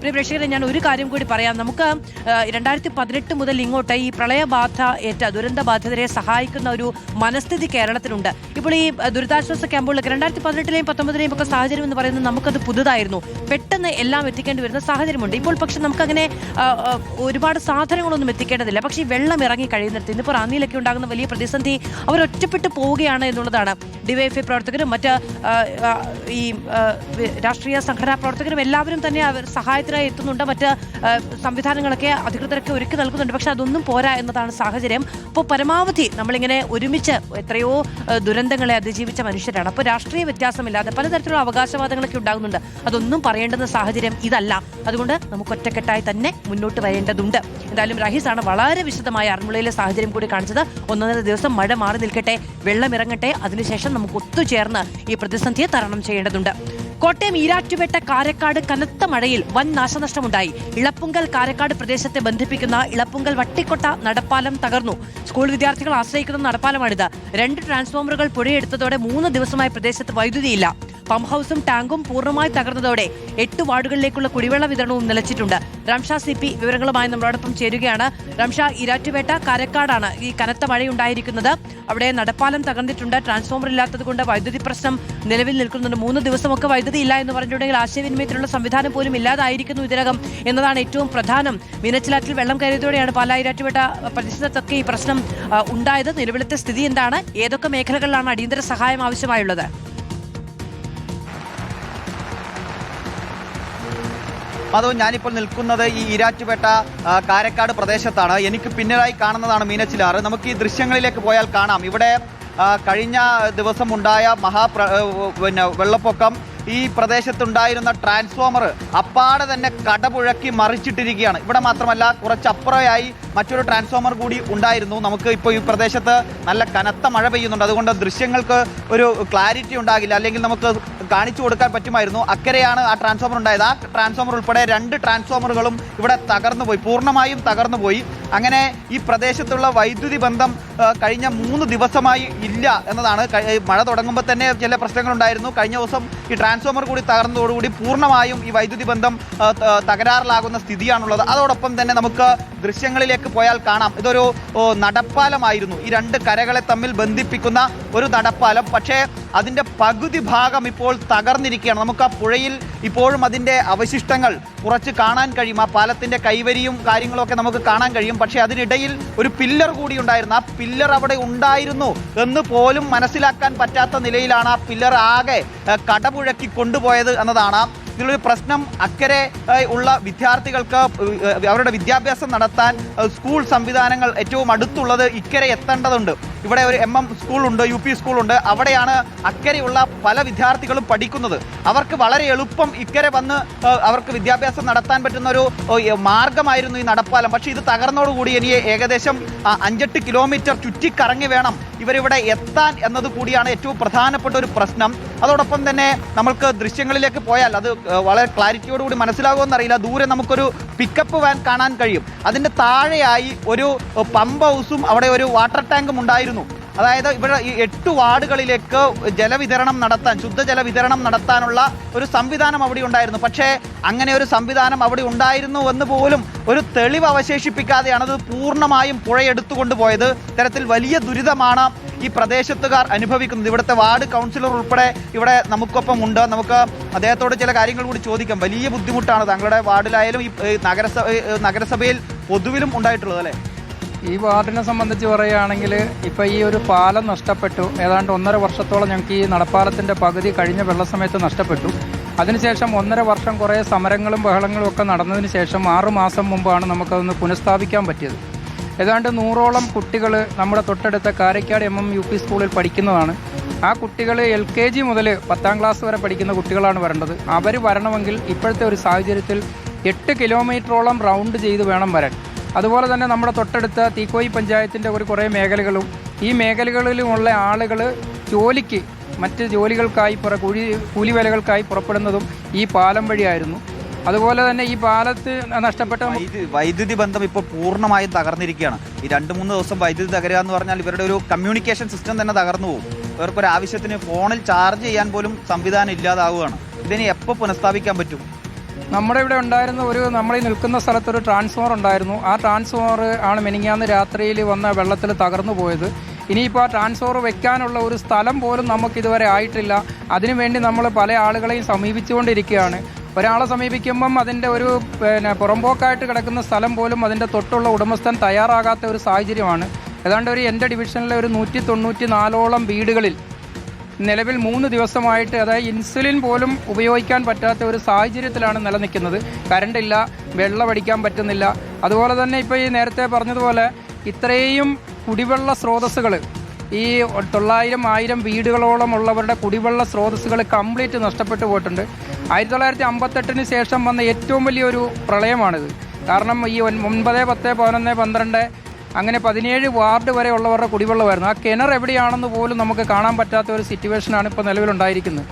പ്രിയ പ്രേക്ഷകരെ, ഞാൻ ഒരു കാര്യം കൂടി പറയാം. നമുക്ക് 2018 മുതൽ ഇങ്ങോട്ട് ഈ പ്രളയബാധ ഏറ്റ ദുരന്ത ബാധിതരെ സഹായിക്കുന്ന ഒരു മനസ്ഥിതി കേരളത്തിനുണ്ട്. ഇപ്പോൾ ഈ ദുരിതാശ്വാസ ക്യാമ്പുകളിലൊക്കെ 2018-ലെയും 19-ലെയും ഒക്കെ സാഹചര്യം എന്ന് പറയുന്നത് നമുക്കത് പുതുതായിരുന്നു. പെട്ടെന്ന് എല്ലാം എത്തിക്കേണ്ടി വരുന്ന സാഹചര്യമുണ്ട്. ഇപ്പോൾ പക്ഷെ നമുക്കങ്ങനെ ഒരുപാട് സാധനങ്ങളൊന്നും എത്തിക്കേണ്ടതില്ല. പക്ഷേ ഈ വെള്ളം ഇറങ്ങി കഴിയുന്നിടത്ത് ഇന്നിപ്പോൾ റാന്നിയിലൊക്കെ ഉണ്ടാകുന്ന വലിയ പ്രതിസന്ധി അവർ ഒറ്റപ്പെട്ടു പോവുകയാണ് എന്നുള്ളതാണ്. ഡിവൈഎഫ്ഐ പ്രവർത്തകരും മറ്റ് ഈ രാഷ്ട്രീയ സംഘടനാ പ്രവർത്തകരും എല്ലാവരും തന്നെ അവർ സഹായത്തിനായി എത്തുന്നുണ്ട്. മറ്റ് സംവിധാനങ്ങളൊക്കെ അധികൃതരൊക്കെ ഒരുക്കി നൽകുന്നുണ്ട്. പക്ഷെ അതൊന്നും പോരാ എന്നതാണ് സാഹചര്യം. അപ്പോൾ പരമാവധി നമ്മളിങ്ങനെ ഒരുമിച്ച് എത്രയോ ദുരന്തങ്ങളെ അതിജീവിച്ച മനുഷ്യരാണ്. അപ്പോൾ രാഷ്ട്രീയ വ്യത്യാസമില്ലാതെ പലതരത്തിലുള്ള അവകാശവാദങ്ങളൊക്കെ ഉണ്ടാകുന്നുണ്ട്. അതൊന്നും പറയേണ്ടുന്ന സാഹചര്യം ഇതല്ല. അതുകൊണ്ട് നമുക്ക് ഒറ്റക്കെട്ടായി തന്നെ മുന്നോട്ട് വരേണ്ടതുണ്ട്. എന്തായാലും റഹീസാണ് വളരെ വിശദമായ ആറന്മുളയിലെ സാഹചര്യം കൂടി കാണിച്ചത്. 1.5 ദിവസം മഴ മാറി നിൽക്കട്ടെ, വെള്ളം ഇറങ്ങട്ടെ, അതിനുശേഷം നമുക്ക് ഒത്തുചേർന്ന് ഈ പ്രതിസന്ധിയെ തരണം ചെയ്യേണ്ടതുണ്ട്. കോട്ടയം ഈരാറ്റുപേട്ട കാരക്കാട് കനത്ത മഴയിൽ വൻ നാശനഷ്ടമുണ്ടായി. ഇളപ്പുങ്കൽ കാരക്കാട് പ്രദേശത്തെ ബന്ധിപ്പിക്കുന്ന ഇളപ്പുങ്കൽ വട്ടിക്കൊട്ട നടപ്പാലം തകർന്നു. സ്കൂൾ വിദ്യാർത്ഥികൾ ആശ്രയിക്കുന്ന നടപ്പാലമാണിത്. 2 ട്രാൻസ്ഫോമറുകൾ പുഴയെടുത്തതോടെ 3 ദിവസമായി പ്രദേശത്ത് വൈദ്യുതിയില്ല. പമ്പ് ഹൌസും ടാങ്കും പൂർണ്ണമായി തകർന്നതോടെ 8 വാർഡുകളിലേക്കുള്ള കുടിവെള്ള വിതരണവും നിലച്ചിട്ടുണ്ട്. റംഷ CP വിവരങ്ങളുമായി നമ്മളോടൊപ്പം ചേരുകയാണ്. റംഷ, ഈരാറ്റുപേട്ട കാരക്കാടാണ് ഈ കനത്ത മഴയുണ്ടായിരിക്കുന്നത്. അവിടെ നടപ്പാലം തകർന്നിട്ടുണ്ട്. ട്രാൻസ്ഫോമർ ഇല്ലാത്തത് കൊണ്ട് വൈദ്യുതി പ്രശ്നം നിലവിൽ നിൽക്കുന്നുണ്ട്. 3 ദിവസമൊക്കെ വൈദ്യുതി ഇല്ല എന്ന് പറഞ്ഞിട്ടുണ്ടെങ്കിൽ ആശയവിനിമയത്തിലുള്ള സംവിധാനം പോലും ഇല്ലാതായിരിക്കുന്നു ഇതിനകം എന്നതാണ് ഏറ്റവും പ്രധാനം. മീനച്ചിലാറ്റിൽ വെള്ളം കയറിയതോടെയാണ് പാലാ ഈരാറ്റുപേട്ട പരിസരത്തൊക്കെ ഈ പ്രശ്നം ഉണ്ടായത്. നിലവിലത്തെ സ്ഥിതി എന്താണ്? ഏതൊക്കെ മേഖലകളിലാണ് അടിയന്തര സഹായം ആവശ്യമായുള്ളത്? അതോ ഞാനിപ്പോൾ നിൽക്കുന്നത് ഈ ഈരാറ്റുപേട്ട കാരക്കാട് പ്രദേശത്താണ്. എനിക്ക് പിന്നിലായി കാണുന്നതാണ് മീനച്ചിലാറ്. നമുക്ക് ഈ ദൃശ്യങ്ങളിലേക്ക് പോയാൽ കാണാം. ഇവിടെ കഴിഞ്ഞ ദിവസം ഉണ്ടായ വെള്ളപ്പൊക്കം ഈ പ്രദേശത്തുണ്ടായിരുന്ന ട്രാൻസ്ഫോമർ അപ്പാടെ തന്നെ കടപുഴക്കി മറിച്ചിട്ടിരിക്കുകയാണ്. ഇവിടെ മാത്രമല്ല, കുറച്ചപ്പുറയായി മറ്റൊരു ട്രാൻസ്ഫോമർ കൂടി ഉണ്ടായിരുന്നു. നമുക്ക് ഇപ്പോൾ ഈ പ്രദേശത്ത് നല്ല കനത്ത മഴ പെയ്യുന്നുണ്ട്. അതുകൊണ്ട് ദൃശ്യങ്ങൾക്ക് ഒരു ക്ലാരിറ്റി ഉണ്ടാകില്ല, അല്ലെങ്കിൽ നമുക്ക് കാണിച്ചു കൊടുക്കാൻ പറ്റുമായിരുന്നു. അക്കരെയാണ് ആ ട്രാൻസ്ഫോമർ ഉണ്ടായത്. ആ ട്രാൻസ്ഫോമർ ഉൾപ്പെടെ 2 ട്രാൻസ്ഫോമറുകളും ഇവിടെ തകർന്നുപോയി, പൂർണ്ണമായും തകർന്നുപോയി. അങ്ങനെ ഈ പ്രദേശത്തുള്ള വൈദ്യുതി ബന്ധം കഴിഞ്ഞ 3 ദിവസമായി ഇല്ല എന്നതാണ്. മഴ തുടങ്ങുമ്പോൾ തന്നെ ചില പ്രശ്നങ്ങളുണ്ടായിരുന്നു. കഴിഞ്ഞ ദിവസം ഈ ട്രാൻസ്ഫോമർ കൂടി തകർന്നതോടുകൂടി പൂർണ്ണമായും ഈ വൈദ്യുതി ബന്ധം തകരാറിലാകുന്ന സ്ഥിതിയാണുള്ളത്. അതോടൊപ്പം തന്നെ നമുക്ക് ദൃശ്യങ്ങളിലേക്ക് പോയാൽ കാണാം, ഇതൊരു നടപ്പാലമായിരുന്നു. ഈ 2 കരകളെ തമ്മിൽ ബന്ധിപ്പിക്കുന്ന ഒരു നടപ്പാലം. പക്ഷേ അതിൻ്റെ പകുതി ഭാഗം ഇപ്പോൾ തകർന്നിരിക്കുകയാണ്. നമുക്ക് ആ പുഴയിൽ ഇപ്പോഴും അതിൻ്റെ അവശിഷ്ടങ്ങൾ കുറച്ച് കാണാൻ കഴിയും. ആ പാലത്തിൻ്റെ കൈവരിയും കാര്യങ്ങളൊക്കെ നമുക്ക് കാണാൻ കഴിയും. പക്ഷേ അതിനിടയിൽ ഒരു പില്ലർ കൂടി ഉണ്ടായിരുന്നു. ആ പില്ലർ അവിടെ ഉണ്ടായിരുന്നു എന്ന് പോലും മനസ്സിലാക്കാൻ പറ്റാത്ത നിലയിലാണ് ആ പില്ലർ ആകെ കടപുഴക്കി കൊണ്ടുപോയത് എന്നതാണ്. ഇതിലൊരു പ്രശ്നം. അക്കരെ ഉള്ള വിദ്യാർത്ഥികൾക്ക് അവരുടെ വിദ്യാഭ്യാസം നടത്താൻ സ്കൂൾ സംവിധാനങ്ങൾ ഏറ്റവും അടുത്തുള്ളത് ഇക്കരെ എത്തേണ്ടതുണ്ട്. ഇവിടെ ഒരു MM സ്കൂളുണ്ട്, UP സ്കൂളുണ്ട്. അവിടെയാണ് അക്കരെയുള്ള പല വിദ്യാർത്ഥികളും പഠിക്കുന്നത്. അവർക്ക് വളരെ എളുപ്പം ഇക്കരെ വന്ന് അവർക്ക് വിദ്യാഭ്യാസം നടത്താൻ പറ്റുന്ന ഒരു മാർഗമായിരുന്നു ഈ നടപ്പാലം. പക്ഷേ ഇത് തകർന്നതോടുകൂടി ഇനി ഏകദേശം 5-8 കിലോമീറ്റർ ചുറ്റിക്കറങ്ങി വേണം ഇവരിവിടെ എത്താൻ എന്നത് കൂടിയാണ് ഏറ്റവും പ്രധാനപ്പെട്ട ഒരു പ്രശ്നം. അതോടൊപ്പം തന്നെ നമ്മൾക്ക് ദൃശ്യങ്ങളിലേക്ക് പോയാൽ അത് വളരെ ക്ലാരിറ്റിയോടുകൂടി മനസ്സിലാകുമെന്നറിയില്ല. ദൂരെ നമുക്കൊരു പിക്കപ്പ് വാൻ കാണാൻ കഴിയും. അതിൻ്റെ താഴെയായി ഒരു പമ്പ് ഹൗസും അവിടെ ഒരു വാട്ടർ ടാങ്കും ഉണ്ടായിരുന്നു. അതായത് ഇവിടെ ഈ 8 വാർഡുകളിലേക്ക് ജലവിതരണം നടത്താൻ, ശുദ്ധജല വിതരണം നടത്താനുള്ള ഒരു സംവിധാനം അവിടെ ഉണ്ടായിരുന്നു. പക്ഷേ അങ്ങനെ ഒരു സംവിധാനം അവിടെ ഉണ്ടായിരുന്നു എന്ന് പോലും ഒരു തെളിവ് അവശേഷിപ്പിക്കാതെയാണ് അത് പൂർണ്ണമായും പുഴയെടുത്തുകൊണ്ട് പോയത്. ഇത്തരത്തിൽ വലിയ ദുരിതമാണ് ഈ പ്രദേശത്തുകാർ അനുഭവിക്കുന്നത്. ഇവിടുത്തെ വാർഡ് കൗൺസിലർ ഉൾപ്പെടെ ഇവിടെ നമുക്കൊപ്പം ഉണ്ട്. നമുക്ക് അദ്ദേഹത്തോട് ചില കാര്യങ്ങൾ കൂടി ചോദിക്കാം. വലിയ ബുദ്ധിമുട്ടാണ് താങ്കളുടെ വാർഡിലായാലും ഈ നഗരസഭയിൽ പൊതുവിലും ഉണ്ടായിട്ടുള്ളത്, അല്ലേ? ഈ വാർഡിനെ സംബന്ധിച്ച് പറയുകയാണെങ്കിൽ ഇപ്പോൾ ഈ ഒരു പാലം നഷ്ടപ്പെട്ടു. ഏതാണ്ട് 1.5 വർഷത്തോളം ഞങ്ങൾക്ക് ഈ നടപ്പാലത്തിൻ്റെ പകുതി കഴിഞ്ഞ വെള്ളസമയത്ത് നഷ്ടപ്പെട്ടു. അതിനുശേഷം 1.5 വർഷം കുറേ സമരങ്ങളും ബഹളങ്ങളും ഒക്കെ നടന്നതിന് ശേഷം 6 മാസം മുമ്പാണ് നമുക്കതൊന്ന് പുനഃസ്ഥാപിക്കാൻ പറ്റിയത്. ഏതാണ്ട് 100ഓളം കുട്ടികൾ നമ്മുടെ തൊട്ടടുത്ത കാരക്കാട് UP സ്കൂളിൽ പഠിക്കുന്നതാണ്. ആ കുട്ടികൾ LKG മുതൽ 10ാം ക്ലാസ് വരെ പഠിക്കുന്ന കുട്ടികളാണ് വരേണ്ടത്. അവർ വരണമെങ്കിൽ ഇപ്പോഴത്തെ ഒരു സാഹചര്യത്തിൽ 8 കിലോമീറ്ററോളം റൗണ്ട് ചെയ്ത് വേണം വരാൻ. അതുപോലെ തന്നെ നമ്മുടെ തൊട്ടടുത്ത തീക്കോയി പഞ്ചായത്തിൻ്റെ കുറേ മേഖലകളും ഈ മേഖലകളിലുമുള്ള ആളുകൾ ജോലിക്ക് മറ്റ് ജോലികൾക്കായി കൂലിവേലകൾക്കായി പുറപ്പെടുന്നതും ഈ പാലം വഴിയായിരുന്നു. അതുപോലെ തന്നെ ഈ പാലത്ത് നഷ്ടപ്പെട്ട വൈദ്യുതി ബന്ധം ഇപ്പോൾ പൂർണ്ണമായും തകർന്നിരിക്കുകയാണ്. ഈ 2-3 ദിവസം വൈദ്യുതി തകരുക എന്ന് പറഞ്ഞാൽ ഇവരുടെ ഒരു കമ്മ്യൂണിക്കേഷൻ സിസ്റ്റം തന്നെ തകർന്നു പോകും. ഇവർക്കൊരു ആവശ്യത്തിന് ഫോണിൽ ചാർജ് ചെയ്യാൻ പോലും സംവിധാനം ഇല്ലാതാവുകയാണ്. ഇതിനെ എപ്പോൾ പുനഃസ്ഥാപിക്കാൻ പറ്റും? നമ്മുടെ ഇവിടെ ഉണ്ടായിരുന്ന നമ്മൾ ഈ നിൽക്കുന്ന സ്ഥലത്ത് ഒരു ട്രാൻസ്ഫോമർ ഉണ്ടായിരുന്നു. ആ ട്രാൻസ്ഫോമർ ആണ് മെനിങ്ങാന്ന് രാത്രിയിൽ വന്ന വെള്ളത്തിൽ തകർന്നു പോയത്. ഇനിയിപ്പോൾ ആ ട്രാൻസ്ഫോമർ വെക്കാനുള്ള ഒരു സ്ഥലം പോലും നമുക്കിതുവരെ ആയിട്ടില്ല. അതിനുവേണ്ടി നമ്മൾ പല ആളുകളെയും സമീപിച്ചുകൊണ്ടിരിക്കുകയാണ്. ഒരാളെ സമീപിക്കുമ്പം അതിൻ്റെ പുറമ്പോക്കായിട്ട് കിടക്കുന്ന സ്ഥലം പോലും അതിൻ്റെ തൊട്ടുള്ള ഉടമസ്ഥൻ തയ്യാറാകാത്ത ഒരു സാഹചര്യമാണ്. ഏതാണ്ട് എൻ്റെ ഡിവിഷനിലെ ഒരു 194ഓളം വീടുകളിൽ നിലവിൽ 3 ദിവസമായിട്ട്, അതായത് ഇൻസുലിൻ പോലും ഉപയോഗിക്കാൻ പറ്റാത്ത ഒരു സാഹചര്യത്തിലാണ് നിലനിൽക്കുന്നത്. കറണ്ടില്ല, വെള്ളമടിക്കാൻ പറ്റുന്നില്ല. അതുപോലെ തന്നെ ഇപ്പോൾ ഈ നേരത്തെ പറഞ്ഞതുപോലെ ഇത്രയും കുടിവെള്ള സ്രോതസ്സുകൾ, ഈ 900-1000 വീടുകളോളം ഉള്ളവരുടെ കുടിവെള്ള സ്രോതസ്സുകൾ കംപ്ലീറ്റ് നഷ്ടപ്പെട്ടു പോയിട്ടുണ്ട്. 1958 ശേഷം വന്ന ഏറ്റവും വലിയൊരു പ്രളയമാണിത്. കാരണം ഈ 9, 10, 11, 12 അങ്ങനെ 17 വാർഡ് വരെ ഉള്ളവരുടെ കുടിവെള്ളമായിരുന്നു. ആ കിണർ എവിടെയാണെന്ന് പോലും നമുക്ക് കാണാൻ പറ്റാത്ത ഒരു സിറ്റുവേഷനാണ് ഇപ്പോൾ നിലവിലുണ്ടായിരിക്കുന്നത്.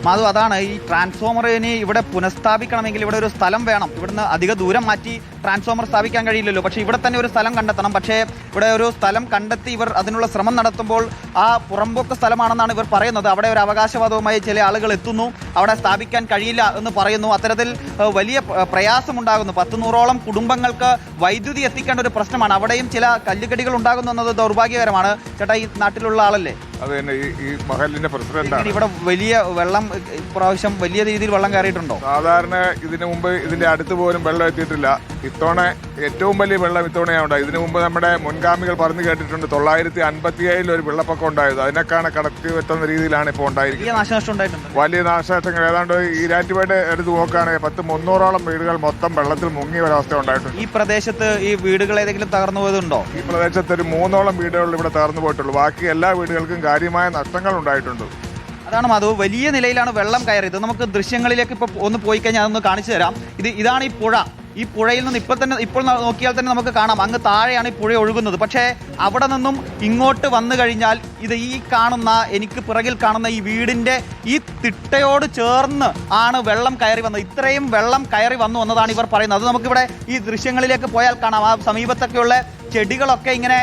മാധു, അതാണ് ഈ ട്രാൻസ്ഫോമറിന് ഇവിടെ പുനഃസ്ഥാപിക്കണമെങ്കിൽ ഇവിടെ ഒരു സ്ഥലം വേണം. ഇവിടുന്ന് അധിക ദൂരം മാറ്റി ട്രാൻസ്ഫോമർ സ്ഥാപിക്കാൻ കഴിയില്ലല്ലോ. പക്ഷേ ഇവിടെ തന്നെ ഒരു സ്ഥലം കണ്ടെത്തണം. പക്ഷേ ഇവിടെ ഒരു സ്ഥലം കണ്ടെത്തി ഇവർ അതിനുള്ള ശ്രമം നടത്തുമ്പോൾ ആ പുറമ്പോക്ക് സ്ഥലമാണെന്നാണ് ഇവർ പറയുന്നത്. അവിടെ ഒരു അവകാശവാദവുമായി ചില ആളുകൾ എത്തുന്നു, അവിടെ സ്ഥാപിക്കാൻ കഴിയില്ല എന്ന് പറയുന്നു. അത്തരത്തിൽ വലിയ പ്രയാസമുണ്ടാകുന്നു. 100-100ഓളം കുടുംബങ്ങൾക്ക് വൈദ്യുതി എത്തിക്കേണ്ട ഒരു പ്രശ്നമാണ്. അവിടെയും ചില കല്ലുകടികൾ ഉണ്ടാകുന്നു എന്നത് ദൗർഭാഗ്യകരമാണ്. ചേട്ടാ, ഈ നാട്ടിലുള്ള ആളല്ലേ? അത് തന്നെ, ഈ മഹലിന്റെ പ്രസിഡന്റാണ്. ഇവിടെ വലിയ വെള്ളം, ഇപ്രാവശ്യം വലിയ രീതിയിൽ വെള്ളം കയറിയിട്ടുണ്ടോ? സാധാരണ ഇതിനു മുമ്പ് ഇതിന്റെ അടുത്ത് പോലും വെള്ളം എത്തിയിട്ടില്ല. ഇത്തവണ ഏറ്റവും വലിയ വെള്ളം ഇത്തവണയാണ് ഉണ്ടായത്. ഇതിനു മുമ്പ് നമ്മുടെ മുൻഗാമികൾ പറഞ്ഞു കേട്ടിട്ടുണ്ട് 957 ഒരു വെള്ളപ്പൊക്കം ഉണ്ടായത്. അതിനേക്കാണ് കടത്തി വെട്ടുന്ന രീതിയിലാണ് ഇപ്പോൾ ഉണ്ടായിരിക്കുന്നത്. വലിയ നാശനഷ്ടങ്ങൾ. ഏതാണ്ട് ഈരാറ്റുപേട്ട എടുത്ത് നോക്കുകയാണെങ്കിൽ 300ഓളം വീടുകൾ മൊത്തം വെള്ളത്തിൽ മുങ്ങിയ ഒരവസ്ഥ ഉണ്ടായിട്ടുണ്ട്. ഈ പ്രദേശത്ത് ഈ വീടുകൾ ഏതെങ്കിലും തകർന്നു പോയതുണ്ടോ? ഈ പ്രദേശത്ത് ഒരു 3ഓളം വീടുകൾ ഇവിടെ തകർന്നു പോയിട്ടുള്ളൂ. ബാക്കി എല്ലാ വീടുകൾക്കും കാര്യമായ നഷ്ടങ്ങൾ ഉണ്ടായിട്ടുണ്ട്. അതാണ് മാധു, വലിയ നിലയിലാണ് വെള്ളം കയറിയത്. നമുക്ക് ദൃശ്യങ്ങളിലേക്ക് ഇപ്പോൾ ഒന്ന് പോയി കഴിഞ്ഞാൽ അതൊന്ന് കാണിച്ചു തരാം. ഇതാണ് ഈ പുഴ. ഈ പുഴയിൽ നിന്ന് ഇപ്പോൾ നോക്കിയാൽ തന്നെ നമുക്ക് കാണാം അങ്ങ് താഴെയാണ് ഈ പുഴ ഒഴുകുന്നത്. പക്ഷേ അവിടെ നിന്നും ഇങ്ങോട്ട് വന്നു കഴിഞ്ഞാൽ ഈ കാണുന്ന, എനിക്ക് പിറകിൽ കാണുന്ന ഈ വീടിന്റെ ഈ തിട്ടയോട് ചേർന്ന് ആണ് വെള്ളം കയറി വന്നത്. ഇത്രയും വെള്ളം കയറി വന്നു എന്നതാണ് ഇവർ പറയുന്നത്. അത് നമുക്കിവിടെ ഈ ദൃശ്യങ്ങളിലേക്ക് പോയാൽ കാണാം. ആ സമീപത്തൊക്കെയുള്ള ചെടികളൊക്കെ ഇങ്ങനെ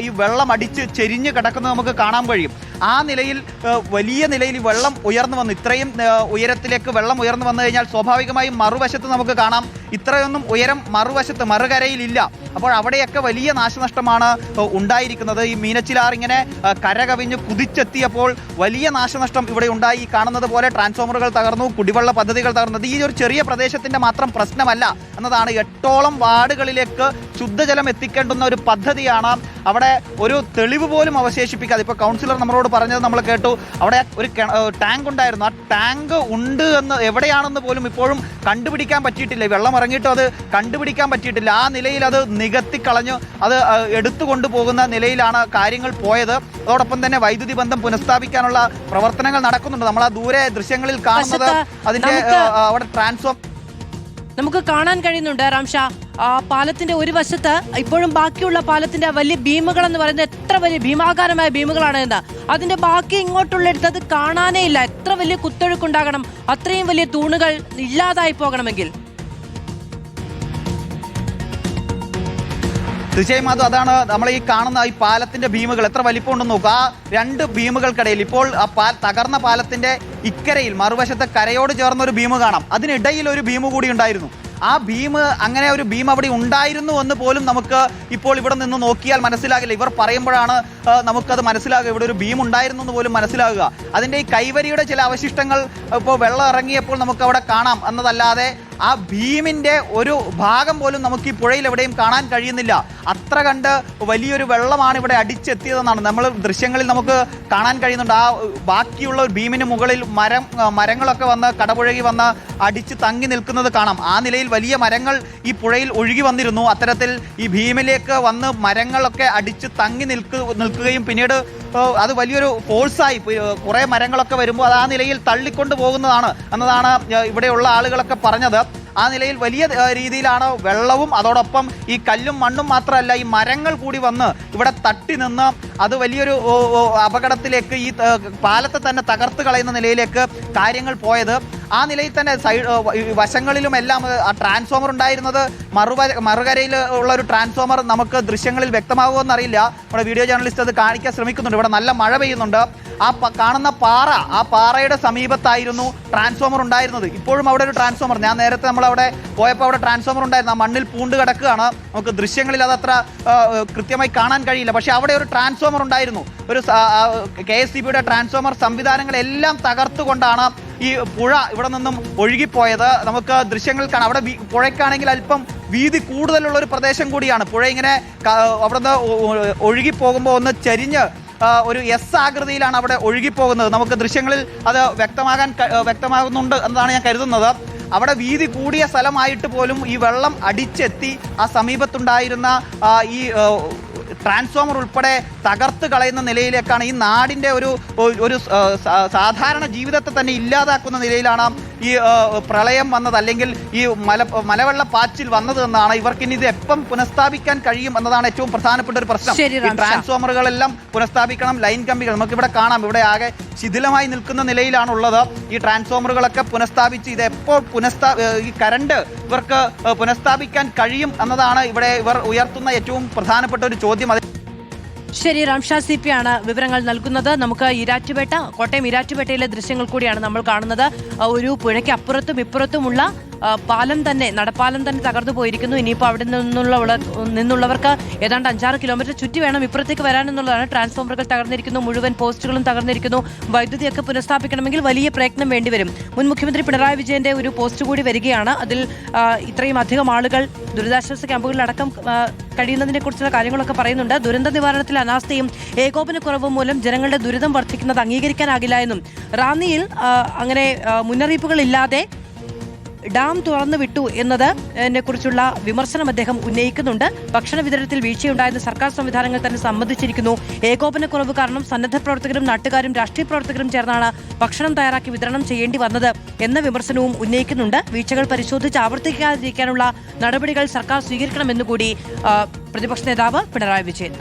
ഈ വെള്ളം അടിച്ച് ചെരിഞ്ഞ് കിടക്കുന്നത് നമുക്ക് കാണാൻ കഴിയും. ആ നിലയിൽ വലിയ നിലയിൽ വെള്ളം ഉയർന്നു വന്നു. ഇത്രയും ഉയരത്തിലേക്ക് വെള്ളം ഉയർന്നു വന്നു കഴിഞ്ഞാൽ സ്വാഭാവികമായും മറുവശത്ത് നമുക്ക് കാണാം ഇത്രയൊന്നും ഉയരം മറുകരയിലില്ല. അപ്പോൾ അവിടെയൊക്കെ വലിയ നാശനഷ്ടമാണ് ഉണ്ടായിരിക്കുന്നത്. ഈ മീനച്ചിലാർ ഇങ്ങനെ കരകവിഞ്ഞ് കുതിച്ചെത്തിയപ്പോൾ വലിയ നാശനഷ്ടം ഇവിടെ ഉണ്ടായി. കാണുന്നത് പോലെ ട്രാൻസ്ഫോമറുകൾ തകർന്നു, കുടിവെള്ള പദ്ധതികൾ തകർന്നത് ഈ ഒരു ചെറിയ പ്രദേശത്തിന്റെ മാത്രം പ്രശ്നമല്ല എന്നതാണ്. 8ഓളം വാർഡുകളിലേക്ക് ശുദ്ധജലം എത്തിക്കേണ്ടുന്ന ഒരു പദ്ധതിയാണ്. അവിടെ ഒരു തെളിവ് പോലും അവശേഷിപ്പിക്കാതെ, ഇപ്പോൾ കൗൺസിലർ നമ്മളോട് പറഞ്ഞത് നമ്മൾ കേട്ടു, അവിടെ ഒരു ടാങ്ക് ഉണ്ടായിരുന്നു. ആ ടാങ്ക് ഉണ്ട് എന്ന് എവിടെയാണെന്ന് പോലും ഇപ്പോഴും കണ്ടുപിടിക്കാൻ പറ്റിയിട്ടില്ല. വെള്ളം ഇറങ്ങിയിട്ടും അത് കണ്ടുപിടിക്കാൻ പറ്റിയിട്ടില്ല. ആ നിലയിൽ അത് നികത്തിക്കളഞ്ഞു, അത് എടുത്തുകൊണ്ടു പോകുന്ന നിലയിലാണ് കാര്യങ്ങൾ പോയത്. അതോടൊപ്പം തന്നെ വൈദ്യുതി ബന്ധം പുനഃസ്ഥാപിക്കാനുള്ള പ്രവർത്തനങ്ങൾ നടക്കുന്നുണ്ട്. നമ്മൾ ആ ദൂരെ ദൃശ്യങ്ങളിൽ കാണുന്നത് അതിന്റെ അവിടെ ട്രാൻസ്ഫോം നമുക്ക് കാണാൻ കഴിയുന്നുണ്ട്. റാംഷാ, പാലത്തിന്റെ ഒരു വശത്ത് ഇപ്പോഴും ബാക്കിയുള്ള പാലത്തിന്റെ വലിയ ഭീമുകൾ എന്ന് പറയുന്നത് എത്ര വലിയ ഭീമാകാരമായ ഭീമുകളാണ് എന്ന്. അതിന്റെ ബാക്കി ഇങ്ങോട്ടുള്ളിടത്ത് അത് കാണാനേ ഇല്ല. എത്ര വലിയ കുത്തൊഴുക്കുണ്ടാകണം അത്രയും വലിയ തൂണുകൾ ഇല്ലാതായി പോകണമെങ്കിൽ. തീർച്ചയായും മാധു, അതാണ് നമ്മൾ ഈ കാണുന്ന ഈ പാലത്തിന്റെ ഭീമുകൾ എത്ര വലിപ്പമുണ്ടെന്ന് നോക്കുക. ആ 2 ഭീമുകൾക്കിടയിൽ ഇപ്പോൾ ആ തകർന്ന പാലത്തിന്റെ ഇക്കരയിൽ മറുവശത്തെ കരയോട് ചേർന്ന ഒരു ഭീമ് കാണാം. അതിനിടയിൽ ഒരു ഭീമ് കൂടി ഉണ്ടായിരുന്നു. ആ അങ്ങനെ ഒരു ഭീം അവിടെ ഉണ്ടായിരുന്നു എന്ന് പോലും നമുക്ക് ഇപ്പോൾ ഇവിടെ നിന്ന് നോക്കിയാൽ മനസ്സിലാകില്ല. ഇവർ പറയുമ്പോഴാണ് നമുക്കത് മനസ്സിലാകുക. ഇവിടെ ഒരു ഭീം ഉണ്ടായിരുന്നു എന്ന് പോലും മനസ്സിലാകുക. അതിന്റെ ഈ കൈവരിയുടെ ചില അവശിഷ്ടങ്ങൾ ഇപ്പോൾ വെള്ളം ഇറങ്ങിയപ്പോൾ നമുക്ക് അവിടെ കാണാം എന്നതല്ലാതെ ആ ഭീമിന്റെ ഒരു ഭാഗം പോലും നമുക്ക് ഈ പുഴയിൽ എവിടെയും കാണാൻ കഴിയുന്നില്ല. അത്ര കണ്ട് വലിയൊരു വെള്ളമാണ് ഇവിടെ അടിച്ചെത്തിയതെന്നാണ് നമ്മൾ ദൃശ്യങ്ങളിൽ നമുക്ക് കാണാൻ കഴിയുന്നുണ്ട്. ആ ബാക്കിയുള്ള ഭീമിന് മുകളിൽ മരങ്ങളൊക്കെ വന്ന് കടപുഴകി വന്ന് അടിച്ച് തങ്ങി നിൽക്കുന്നത് കാണാം. ആ നിലയിൽ വലിയ മരങ്ങൾ ഈ പുഴയിൽ ഒഴുകി വന്നിരുന്നു. അത്തരത്തിൽ ഈ ഭീമിലേക്ക് വന്ന് മരങ്ങളൊക്കെ അടിച്ച് തങ്ങി നിൽക്കുകയും പിന്നീട് അത് വലിയൊരു ഫോഴ്സായി കുറേ മരങ്ങളൊക്കെ വരുമ്പോൾ അത് ആ നിലയിൽ തള്ളിക്കൊണ്ട് പോകുന്നതാണ് എന്നതാണ് ഇവിടെയുള്ള ആളുകളൊക്കെ പറഞ്ഞത്. ആ നിലയിൽ വലിയ രീതിയിലാണ് വെള്ളവും അതോടൊപ്പം ഈ കല്ലും മണ്ണും മാത്രമല്ല ഈ മരങ്ങൾ കൂടി വന്ന് ഇവിടെ തട്ടി നിന്ന് അത് വലിയൊരു അപകടത്തിലേക്ക് ഈ പാലത്തെ തന്നെ തകർത്ത് കളയുന്ന നിലയിലേക്ക് കാര്യങ്ങൾ പോയത്. ആ നിലയിൽ തന്നെ വശങ്ങളിലും എല്ലാം ആ ട്രാൻസ്ഫോമർ ഉണ്ടായിരുന്നത് മറുകരയിൽ ഉള്ള ഒരു ട്രാൻസ്ഫോമർ നമുക്ക് ദൃശ്യങ്ങളിൽ വ്യക്തമാകുമെന്ന് അറിയില്ല. നമ്മുടെ വീഡിയോ ജേർണലിസ്റ്റ് അത് കാണിക്കാൻ ശ്രമിക്കുന്നുണ്ട്. ഇവിടെ നല്ല മഴ പെയ്യുന്നുണ്ട്. കാണുന്ന ആ പാറയുടെ സമീപത്തായിരുന്നു ട്രാൻസ്ഫോമർ ഉണ്ടായിരുന്നത്. ഇപ്പോഴും അവിടെ ഒരു ട്രാൻസ്ഫോമർ, ഞാൻ നേരത്തെ നമ്മളവിടെ പോയപ്പോൾ അവിടെ ട്രാൻസ്ഫോമർ ഉണ്ടായിരുന്നു. ആ മണ്ണിൽ പൂണ്ട് കിടക്കുകയാണ്. നമുക്ക് ദൃശ്യങ്ങളിൽ അതത്ര കൃത്യമായി കാണാൻ കഴിയില്ല. പക്ഷേ അവിടെ ഒരു ട്രാൻസ്ഫോമർ ഉണ്ടായിരുന്നു. ഒരു KSEBയുടെ ട്രാൻസ്ഫോമർ സംവിധാനങ്ങളെല്ലാം തകർത്തുകൊണ്ടാണ് ഈ പുഴ ഇവിടെ നിന്നും ഒഴുകിപ്പോയത്. നമുക്ക് ദൃശ്യങ്ങൾ കാണാം. അവിടെ പുഴയ്ക്കാണെങ്കിൽ അല്പം വീതി കൂടുതലുള്ള ഒരു പ്രദേശം കൂടിയാണ്. പുഴ ഇങ്ങനെ അവിടെ നിന്ന് ഒഴുകിപ്പോകുമ്പോൾ ഒന്ന് ചരിഞ്ഞ് ഒരു എസ് ആകൃതിയിലാണ് അവിടെ ഒഴുകിപ്പോകുന്നത്. നമുക്ക് ദൃശ്യങ്ങളിൽ അത് വ്യക്തമാകുന്നുണ്ട് എന്നതാണ് ഞാൻ കരുതുന്നത്. അവിടെ വീതി കൂടിയ സ്ഥലമായിട്ട് പോലും ഈ വെള്ളം അടിച്ചെത്തി ആ സമീപത്തുണ്ടായിരുന്ന ഈ ട്രാൻസ്ഫോമർ ഉൾപ്പെടെ തകർത്ത് കളയുന്ന നിലയിലേക്കാണ് ഈ നാടിൻ്റെ ഒരു സാധാരണ ജീവിതത്തെ തന്നെ ഇല്ലാതാക്കുന്ന നിലയിലാണ് ഈ പ്രളയം വന്നത്, അല്ലെങ്കിൽ ഈ മലവെള്ളപ്പാച്ചിൽ വന്നത് എന്നാണ്. ഇവർക്കിനി ഇത് എപ്പം പുനഃസ്ഥാപിക്കാൻ കഴിയും എന്നതാണ് ഏറ്റവും പ്രധാനപ്പെട്ട ഒരു പ്രശ്നം. ഈ ട്രാൻസ്ഫോമറുകളെല്ലാം പുനഃസ്ഥാപിക്കണം. ലൈൻ കമ്പികൾ നമുക്കിവിടെ കാണാം, ഇവിടെ ആകെ ശിഥിലമായി നിൽക്കുന്ന നിലയിലാണുള്ളത്. ഈ ട്രാൻസ്ഫോമറുകളൊക്കെ പുനഃസ്ഥാപിച്ച് ഇത് എപ്പോൾ ഈ കറണ്ട് ഇവർക്ക് പുനഃസ്ഥാപിക്കാൻ കഴിയും എന്നതാണ് ഇവിടെ ഇവർ ഉയർത്തുന്ന ഏറ്റവും പ്രധാനപ്പെട്ട ഒരു ചോദ്യം. ശരി, റംഷാദ് CP ആണ് വിവരങ്ങൾ നൽകുന്നത്. നമുക്ക് കോട്ടയം ഈരാറ്റുപേട്ടയിലെ ദൃശ്യങ്ങൾ കൂടിയാണ് നമ്മൾ കാണുന്നത്. ഒരു പുഴയ്ക്ക് അപ്പുറത്തും ഇപ്പുറത്തുമുള്ള നടപ്പാലം തന്നെ തകർന്നു പോയിരിക്കുന്നു. ഇനിയിപ്പോൾ അവിടെ നിന്നുള്ളവർക്ക് ഏതാണ്ട് 5-6 കിലോമീറ്റർ ചുറ്റി വേണം ഇപ്പുറത്തേക്ക് വരാനെന്നുള്ളതാണ്. ട്രാൻസ്ഫോമറുകൾ തകർന്നിരിക്കുന്നു, മുഴുവൻ പോസ്റ്റുകളും തകർന്നിരിക്കുന്നു. വൈദ്യുതിയൊക്കെ പുനഃസ്ഥാപിക്കണമെങ്കിൽ വലിയ പ്രയത്നം വേണ്ടിവരും. മുൻ മുഖ്യമന്ത്രി പിണറായി വിജയന്റെ ഒരു പോസ്റ്റ് കൂടി വരികയാണ്. അതിൽ ഇത്രയും അധികം ആളുകൾ ദുരിതാശ്വാസ ക്യാമ്പുകളിലടക്കം കഴിയുന്നതിനെ കുറിച്ചുള്ള കാര്യങ്ങളൊക്കെ പറയുന്നുണ്ട്. ദുരന്ത നിവാരണത്തിൽ അനാസ്ഥയും ഏകോപനക്കുറവും മൂലം ജനങ്ങളുടെ ദുരിതം വർദ്ധിക്കുന്നത് അംഗീകരിക്കാനാകില്ല എന്നും റാന്നിയിൽ അങ്ങനെ മുന്നറിയിപ്പുകളില്ലാതെ ഡാം തുറന്നു വിട്ടു എന്നതിനെ കുറിച്ചുള്ള വിമർശനം അദ്ദേഹം ഉന്നയിക്കുന്നുണ്ട്. ഭക്ഷണ വിതരണത്തിൽ വീഴ്ചയുണ്ടായെന്ന് സർക്കാർ സംവിധാനങ്ങൾ തന്നെ സമ്മതിച്ചിരിക്കുന്നു. ഏകോപനക്കുറവ് കാരണം സന്നദ്ധ പ്രവർത്തകരും നാട്ടുകാരും രാഷ്ട്രീയ പ്രവർത്തകരും ചേർന്നാണ് ഭക്ഷണം തയ്യാറാക്കി വിതരണം ചെയ്യേണ്ടി വന്നത് എന്ന വിമർശനവും ഉന്നയിക്കുന്നുണ്ട്. വീഴ്ചകൾ പരിശോധിച്ച് ആവർത്തിക്കാതിരിക്കാനുള്ള നടപടികൾ സർക്കാർ സ്വീകരിക്കണമെന്നുകൂടി പ്രതിപക്ഷ നേതാവ് പിണറായി വിജയൻ